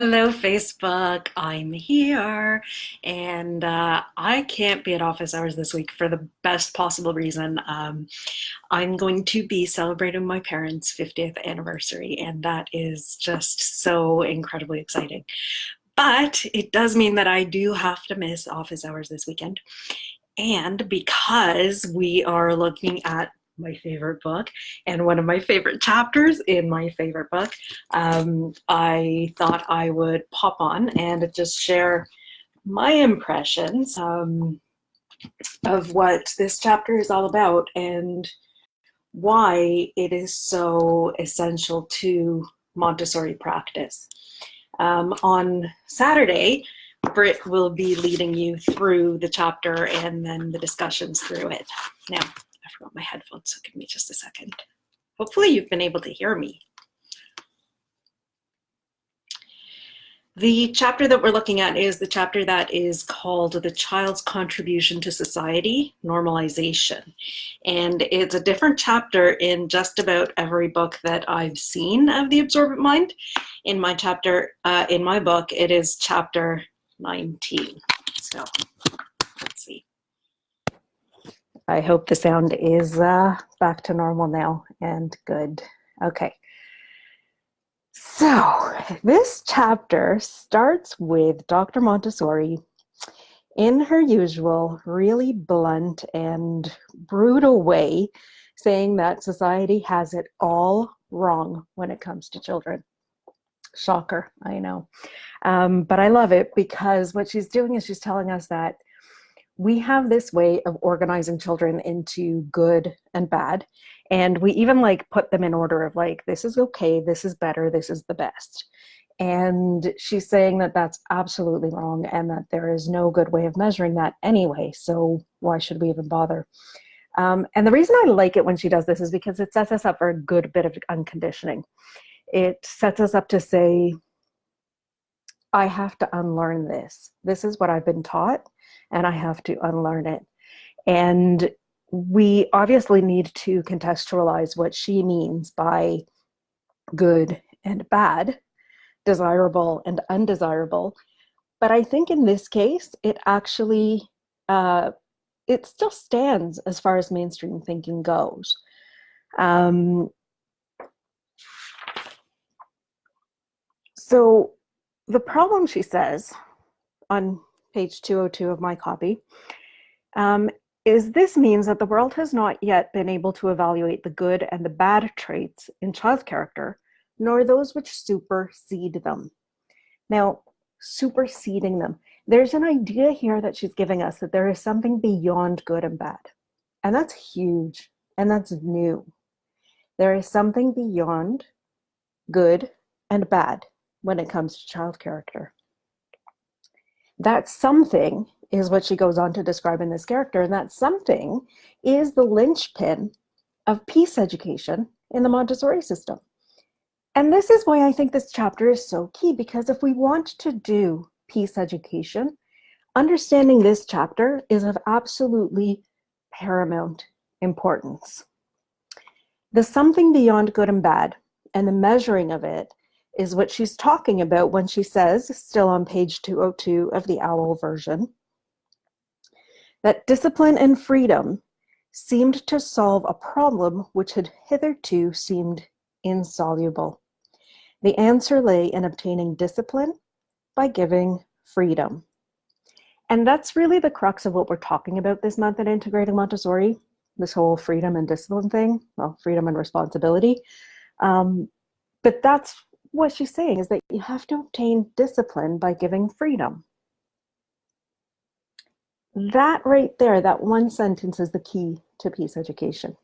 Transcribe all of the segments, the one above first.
Hello, Facebook. I'm here, and I can't be at office hours this week for the best possible reason. I'm going to be celebrating my parents' 50th anniversary, and that is just so incredibly exciting. But it does mean that I do have to miss office hours this weekend. And because we are looking at my favorite book and one of my favorite chapters in my favorite book, I thought I would pop on and just share my impressions of what this chapter is all about and why it is so essential to Montessori practice. On Saturday, Britt will be leading you through the chapter and then the discussions through it. Now, I forgot my headphones, so give me just a second. Hopefully you've been able to hear me. The chapter that we're looking at is the chapter that is called The Child's Contribution to Society, Normalization. And it's a different chapter in just about every book that I've seen of the Absorbent Mind. In my book, it is chapter 19. So let's see. I hope the sound is back to normal now and good. Okay. So this chapter starts with Dr. Montessori in her usual really blunt and brutal way, saying that society has it all wrong when it comes to children. Shocker, I know. But I love it because what she's doing is she's telling us that we have this way of organizing children into good and bad. And we even put them in order of this is okay, this is better, this is the best. And she's saying that that's absolutely wrong and that there is no good way of measuring that anyway. So why should we even bother? And the reason I like it when she does this is because it sets us up for a good bit of unconditioning. It sets us up to say, I have to unlearn this. This is what I've been taught, and I have to unlearn it. And we obviously need to contextualize what she means by good and bad, desirable and undesirable. But I think in this case, it actually, it still stands as far as mainstream thinking goes. So the problem, she says, on page 202 of my copy, is this means that the world has not yet been able to evaluate the good and the bad traits in child character, nor those which supersede them. Now, superseding them, there's an idea here that she's giving us that there is something beyond good and bad. And that's huge, and that's new. There is something beyond good and bad when it comes to child character. That something is what she goes on to describe in this character, and that something is the linchpin of peace education in the Montessori system. And this is why I think this chapter is so key, because if we want to do peace education, understanding this chapter is of absolutely paramount importance. The something beyond good and bad and the measuring of it is what she's talking about when she says, still on page 202 of the OWL version, that discipline and freedom seemed to solve a problem which had hitherto seemed insoluble. The answer lay in obtaining discipline by giving freedom. And that's really the crux of what we're talking about this month at Integrating Montessori, this whole freedom and discipline thing, well, freedom and responsibility. But that's what she's saying, is that you have to obtain discipline by giving freedom. That right there, that one sentence is the key to peace education.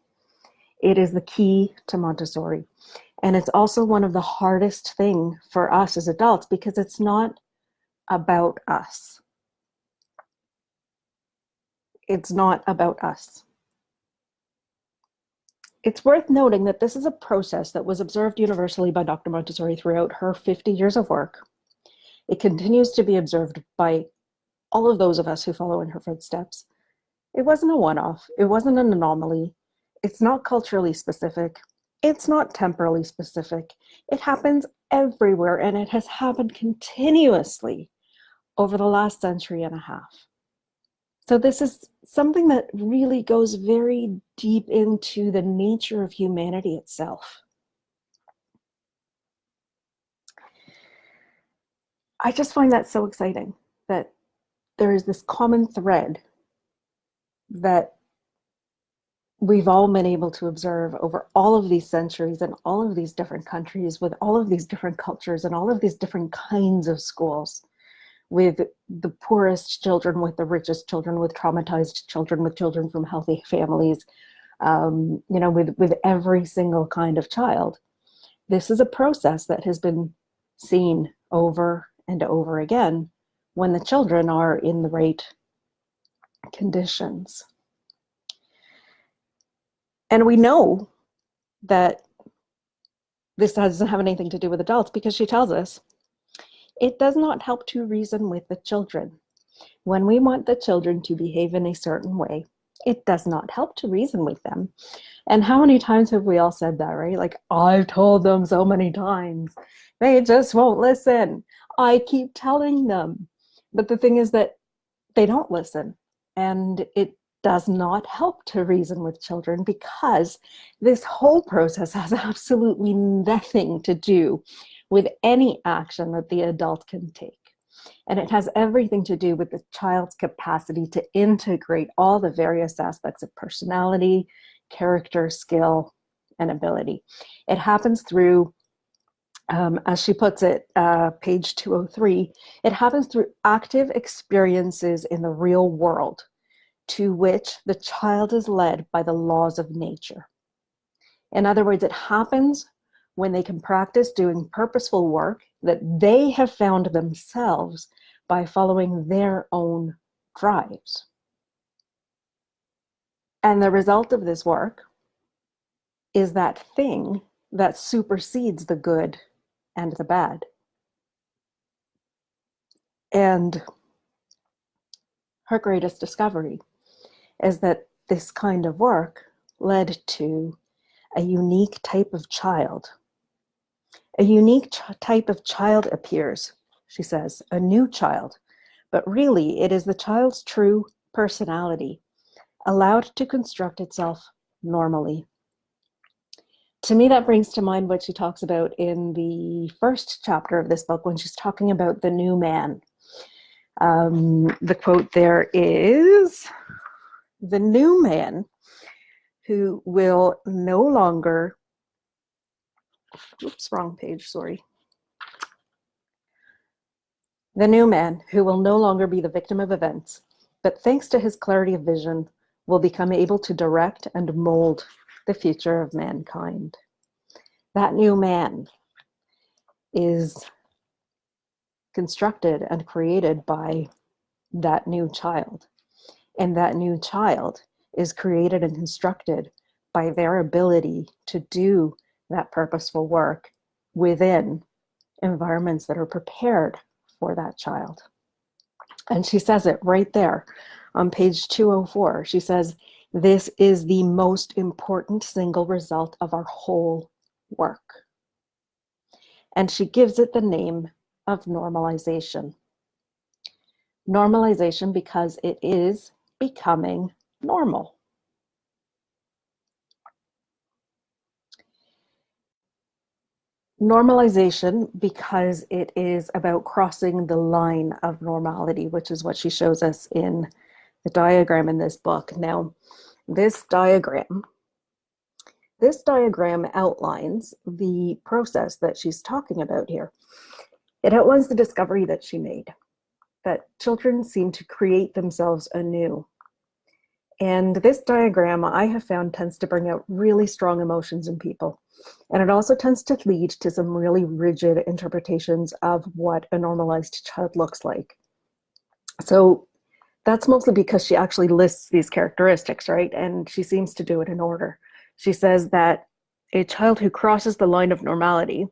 It is the key to Montessori. And it's also one of the hardest things for us as adults because it's not about us. It's not about us. It's worth noting that this is a process that was observed universally by Dr. Montessori throughout her 50 years of work. It continues to be observed by all of those of us who follow in her footsteps. It wasn't a one-off. It wasn't an anomaly. It's not culturally specific. It's not temporally specific. It happens everywhere, and it has happened continuously over the last century and a half. So this is something that really goes very deep into the nature of humanity itself. I just find that so exciting that there is this common thread that we've all been able to observe over all of these centuries and all of these different countries with all of these different cultures and all of these different kinds of schools, with the poorest children, with the richest children, with traumatized children, with children from healthy families, with every single kind of child. This is a process that has been seen over and over again when the children are in the right conditions. And we know that this doesn't have anything to do with adults because she tells us it does not help to reason with the children. When we want the children to behave in a certain way, it does not help to reason with them. And how many times have we all said that, right? Like, I've told them so many times. They just won't listen. I keep telling them. But the thing is that they don't listen. And it does not help to reason with children because this whole process has absolutely nothing to do with any action that the adult can take. And it has everything to do with the child's capacity to integrate all the various aspects of personality, character, skill, and ability. It happens through, as she puts it, page 203, it happens through active experiences in the real world to which the child is led by the laws of nature. In other words, it happens when they can practice doing purposeful work that they have found themselves by following their own drives. And the result of this work is that thing that supersedes the good and the bad. And her greatest discovery is that this kind of work led to a unique type of child. A unique type of child appears, she says, a new child, but really it is the child's true personality, allowed to construct itself normally. To me, that brings to mind what she talks about in the first chapter of this book when she's talking about the new man. The quote there is, "The new man who will no longer," oops, wrong page, sorry. "The new man who will no longer be the victim of events, but thanks to his clarity of vision, will become able to direct and mold the future of mankind." That new man is constructed and created by that new child. And that new child is created and constructed by their ability to do that purposeful work within environments that are prepared for that child. And she says it right there on page 204. She says, "This is the most important single result of our whole work." And she gives it the name of normalization. Normalization because it is becoming normal. Normalization because it is about crossing the line of normality, which is what she shows us in the diagram in this book. Now, this diagram outlines the process that she's talking about here. It outlines the discovery that she made, that children seem to create themselves anew. And this diagram, I have found, tends to bring out really strong emotions in people. And it also tends to lead to some really rigid interpretations of what a normalized child looks like. So that's mostly because she actually lists these characteristics, right? And she seems to do it in order. She says that a child who crosses the line of normality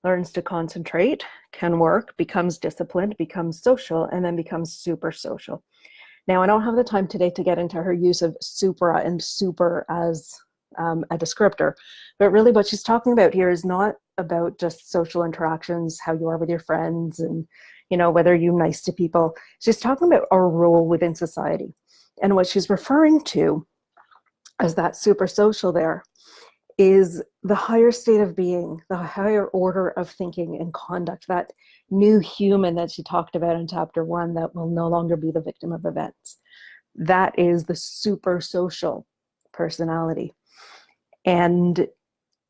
learns to concentrate, can work, becomes disciplined, becomes social, and then becomes super social. Now, I don't have the time today to get into her use of supra and super as a descriptor. But really what she's talking about here is not about just social interactions, how you are with your friends, and whether you're nice to people. She's talking about our role within society. And what she's referring to as that super social there is the higher state of being, the higher order of thinking and conduct, that new human that she talked about in chapter 1 that will no longer be the victim of events. That is the super social personality. And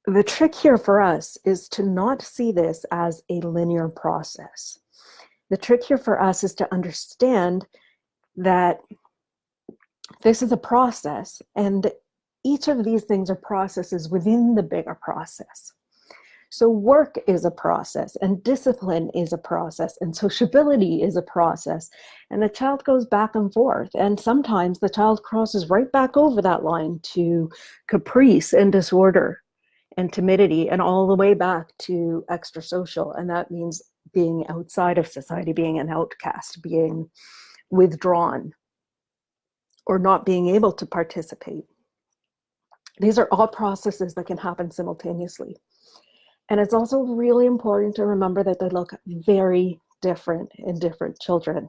the trick here for us is to not see this as a linear process. The trick here for us is to understand that this is a process, and each of these things are processes within the bigger process. So work is a process, and discipline is a process, and sociability is a process. And the child goes back and forth. And sometimes the child crosses right back over that line to caprice and disorder and timidity, and all the way back to extra social. And that means being outside of society, being an outcast, being withdrawn, or not being able to participate. These are all processes that can happen simultaneously. And it's also really important to remember that they look very different in different children.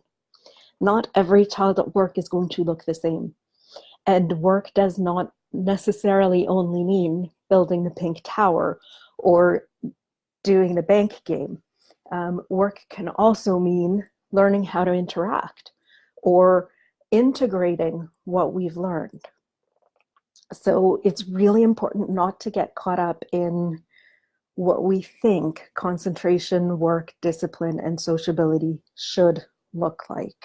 Not every child at work is going to look the same. And work does not necessarily only mean building the pink tower or doing the bank game. Work can also mean learning how to interact or integrating what we've learned. So it's really important not to get caught up in what we think concentration, work, discipline, and sociability should look like.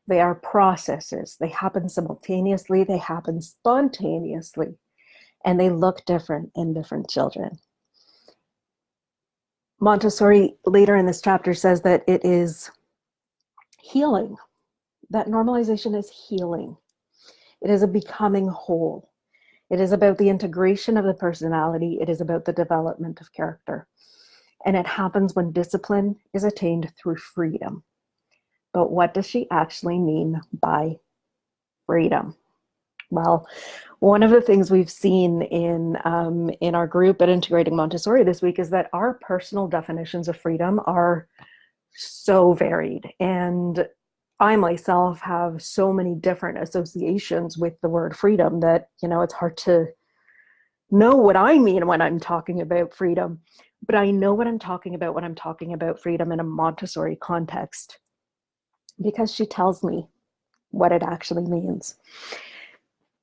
They are processes. They happen simultaneously, they happen spontaneously, and they look different in different children. Montessori later in this chapter says that it is healing, that normalization is healing. It is a becoming whole. It is about the integration of the personality. It is about the development of character. And it happens when discipline is attained through freedom. But what does she actually mean by freedom? Well, one of the things we've seen in our group at Integrating Montessori this week is that our personal definitions of freedom are so varied. And I myself have so many different associations with the word freedom that, it's hard to know what I mean when I'm talking about freedom. But I know what I'm talking about when I'm talking about freedom in a Montessori context, because she tells me what it actually means.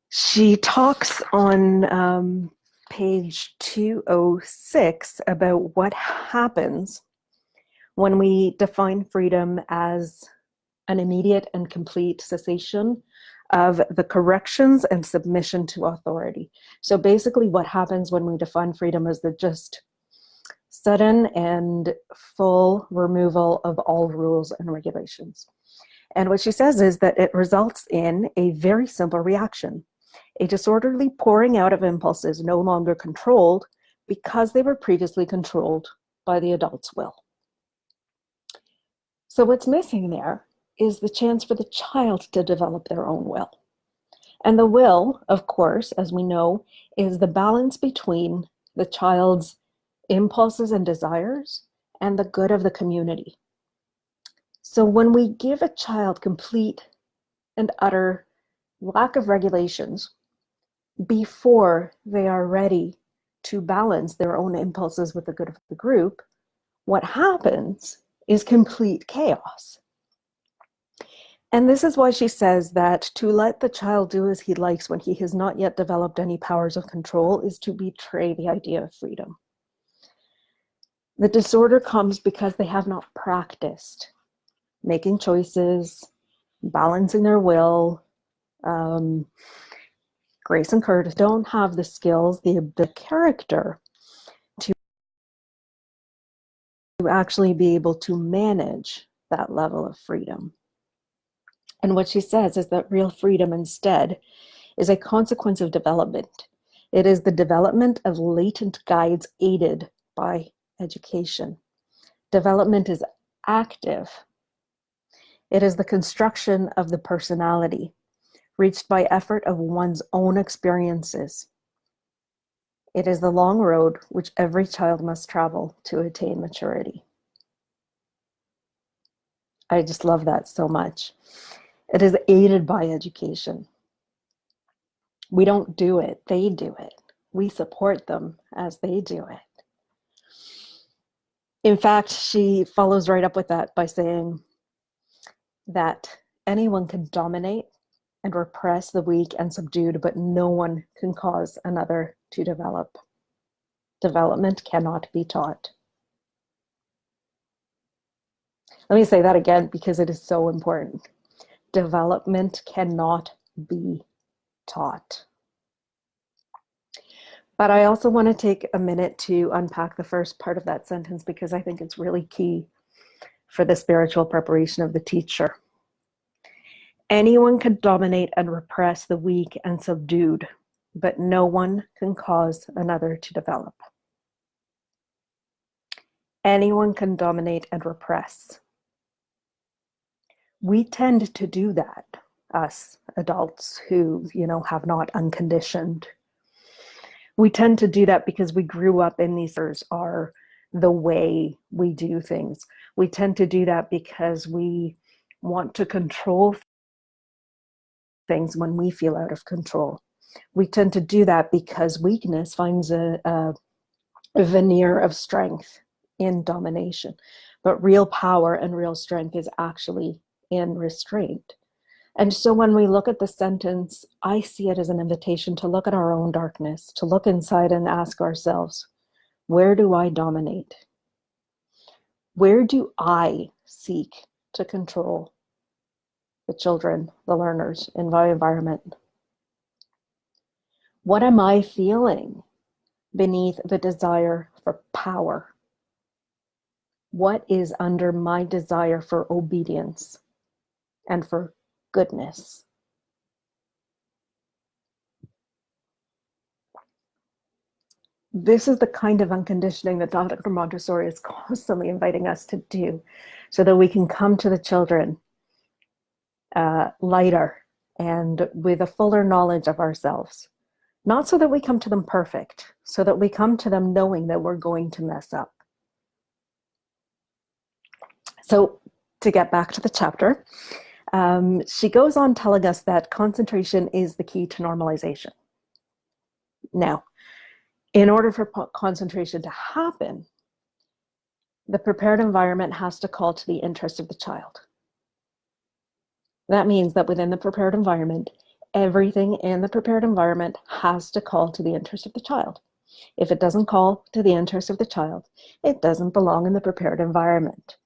She talks on page 206 about what happens when we define freedom as an immediate and complete cessation of the corrections and submission to authority. So basically what happens when we define freedom is the just sudden and full removal of all rules and regulations. And what she says is that it results in a very simple reaction, a disorderly pouring out of impulses no longer controlled because they were previously controlled by the adult's will. So what's missing there is the chance for the child to develop their own will. And the will, of course, as we know, is the balance between the child's impulses and desires and the good of the community. So when we give a child complete and utter lack of regulations before they are ready to balance their own impulses with the good of the group, what happens is complete chaos. And this is why she says that to let the child do as he likes when he has not yet developed any powers of control is to betray the idea of freedom. The disorder comes because they have not practiced making choices, balancing their will. Grace and Curtis don't have the skills, the character to actually be able to manage that level of freedom. And what she says is that real freedom instead is a consequence of development. It is the development of latent guides aided by education. Development is active. It is the construction of the personality, reached by effort of one's own experiences, It is the long road which every child must travel to attain maturity. I just love that so much. It is aided by education. We don't do it, they do it. We support them as they do it. In fact, she follows right up with that by saying that anyone can dominate and repress the weak and subdued, but no one can cause another to develop. Development cannot be taught. Let me say that again because it is so important. Development cannot be taught. But I also want to take a minute to unpack the first part of that sentence because I think it's really key for the spiritual preparation of the teacher. Anyone can dominate and repress the weak and subdued, but no one can cause another to develop. Anyone can dominate and repress. We tend to do that, us adults who, have not unconditioned. We tend to do that because we grew up in these are the way we do things. We tend to do that because we want to control things when we feel out of control. We tend to do that because weakness finds a veneer of strength in domination. But real power and real strength is actually in restraint. And so when we look at the sentence, I see it as an invitation to look at our own darkness, to look inside and ask ourselves, where do I dominate? Where do I seek to control the children, the learners in my environment? What am I feeling beneath the desire for power? What is under my desire for obedience and for goodness? This is the kind of unconditioning that Dr. Montessori is constantly inviting us to do so that we can come to the children lighter and with a fuller knowledge of ourselves. Not so that we come to them perfect, so that we come to them knowing that we're going to mess up. So to get back to the chapter, she goes on telling us that concentration is the key to normalization. Now, in order for concentration to happen, the prepared environment has to call to the interest of the child. That means that within the prepared environment, everything in the prepared environment has to call to the interest of the child. If it doesn't call to the interest of the child, it doesn't belong in the prepared environment.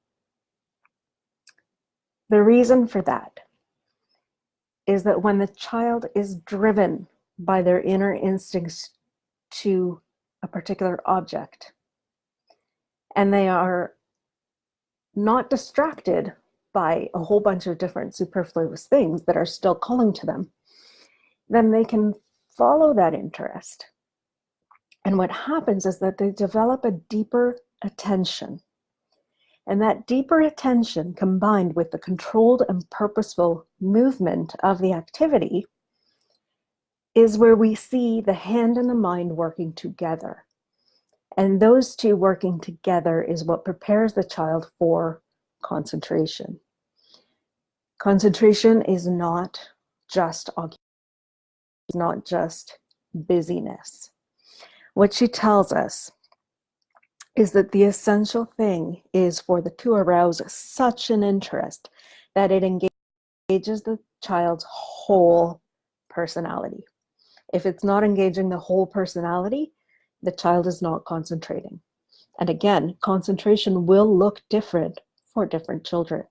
The reason for that is that when the child is driven by their inner instincts to a particular object, and they are not distracted by a whole bunch of different superfluous things that are still calling to them, then they can follow that interest. And what happens is that they develop a deeper attention. And that deeper attention, combined with the controlled and purposeful movement of the activity, is where we see the hand and the mind working together. And those two working together is what prepares the child for concentration. Concentration is not just occupation, it's not just busyness. What she tells us is that the essential thing is for the to arouse such an interest that it engages the child's whole personality. If it's not engaging the whole personality, the child is not concentrating. And again, concentration will look different for different children.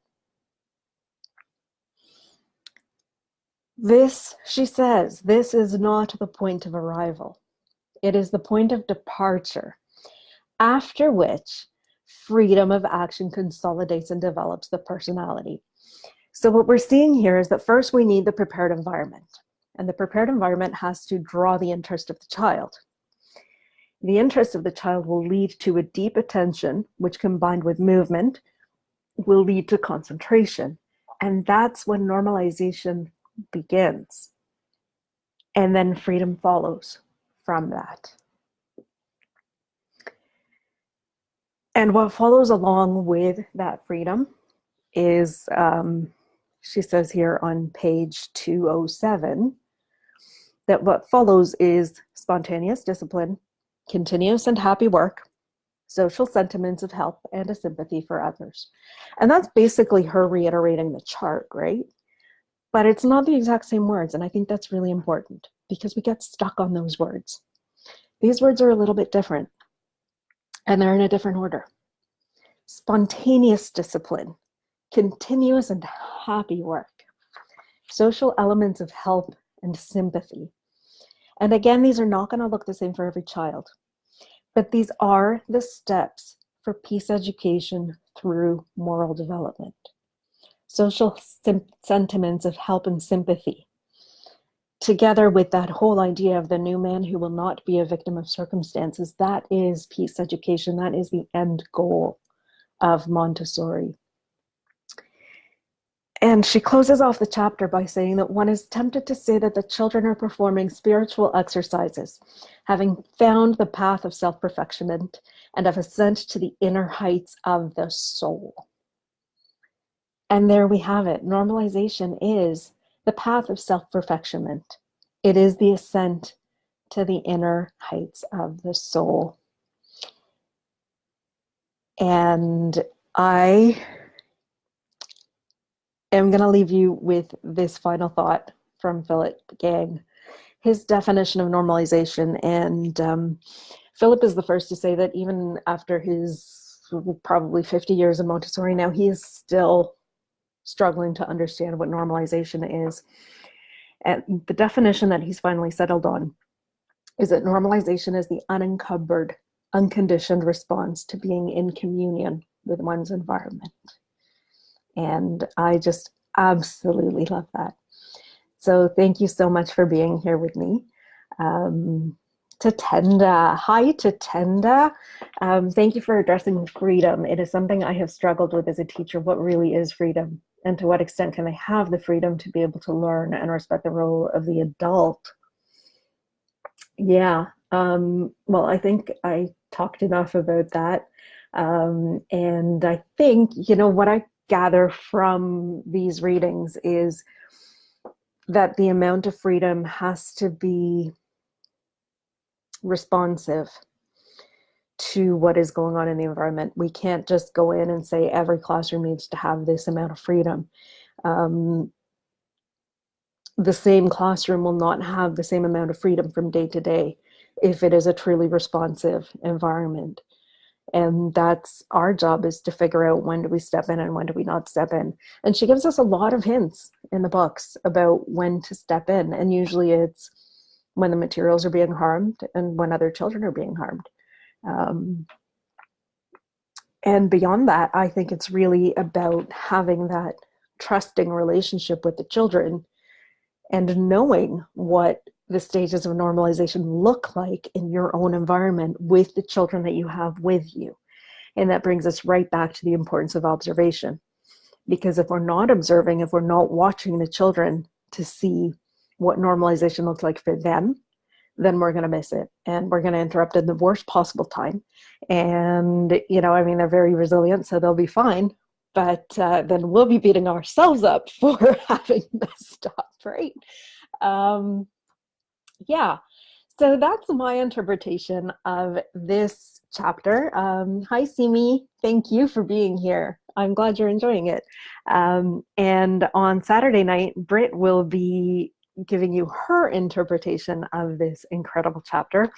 This, she says, this is not the point of arrival. It is the point of departure, after which freedom of action consolidates and develops the personality. So what we're seeing here is that first we need the prepared environment, and the prepared environment has to draw the interest of the child. The interest of the child will lead to a deep attention, which combined with movement will lead to concentration. And that's when normalization begins. And then freedom follows from that. And what follows along with that freedom is, she says here on page 207, that what follows is spontaneous discipline, continuous and happy work, social sentiments of help, and a sympathy for others. And that's basically her reiterating the chart, right? But it's not the exact same words. And I think that's really important because we get stuck on those words. These words are a little bit different and they're in a different order. Spontaneous discipline, continuous and happy work, social elements of help and sympathy. And again, these are not going to look the same for every child, but these are the steps for peace education through moral development. Social sentiments of help and sympathy, together with that whole idea of the new man who will not be a victim of circumstances, that is peace education. That is the end goal of Montessori. And she closes off the chapter by saying that one is tempted to say that the children are performing spiritual exercises, having found the path of self-perfectionment and of ascent to the inner heights of the soul. And there we have it. Normalization is the path of self-perfectionment. It is the ascent to the inner heights of the soul. And I am going to leave you with this final thought from Philip Gang, his definition of normalization. And Philip is the first to say that even after his probably 50 years in Montessori now, he is still struggling to understand what normalization is. And the definition that he's finally settled on is that normalization is the unencumbered, unconditioned response to being in communion with one's environment. And I just absolutely love that. So thank you so much for being here with me. Tatenda, hi Tatenda. Thank you for addressing freedom. It is something I have struggled with as a teacher. What really is freedom? And to what extent can I have the freedom to be able to learn and respect the role of the adult? Yeah, well, I think I talked enough about that. And I think, what I gather from these readings is that the amount of freedom has to be responsive to what is going on in the environment. We can't just go in and say every classroom needs to have this amount of freedom. The same classroom will not have the same amount of freedom from day to day if it is a truly responsive environment. And that's our job, is to figure out when do we step in and when do we not step in. And she gives us a lot of hints in the books about when to step in. And usually it's when the materials are being harmed and when other children are being harmed. And beyond that, I think it's really about having that trusting relationship with the children and knowing what the stages of normalization look like in your own environment with the children that you have with you. And that brings us right back to the importance of observation. Because if we're not observing, if we're not watching the children to see what normalization looks like for them, then we're going to miss it. And we're going to interrupt in the worst possible time. And, they're very resilient, so they'll be fine. But then we'll be beating ourselves up for having messed up, right? Yeah, so that's my interpretation of this chapter. Hi, Simi. Thank you for being here. I'm glad you're enjoying it. And on Saturday night, Britt will be giving you her interpretation of this incredible chapter.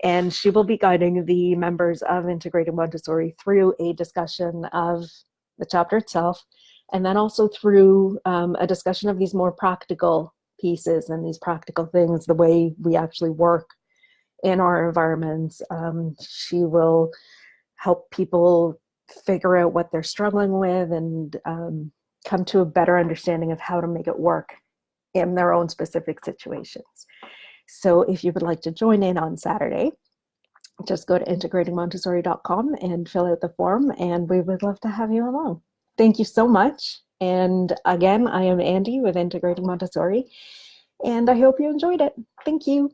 And she will be guiding the members of Integrated Montessori through a discussion of the chapter itself, and then also through a discussion of these more practical pieces and these practical things, the way we actually work in our environments. She will help people figure out what they're struggling with and come to a better understanding of how to make it work in their own specific situations. So if you would like to join in on Saturday, just go to integratingmontessori.com and fill out the form, and we would love to have you along. Thank you so much. And again, I am Andy with Integrating Montessori, and I hope you enjoyed it. Thank you.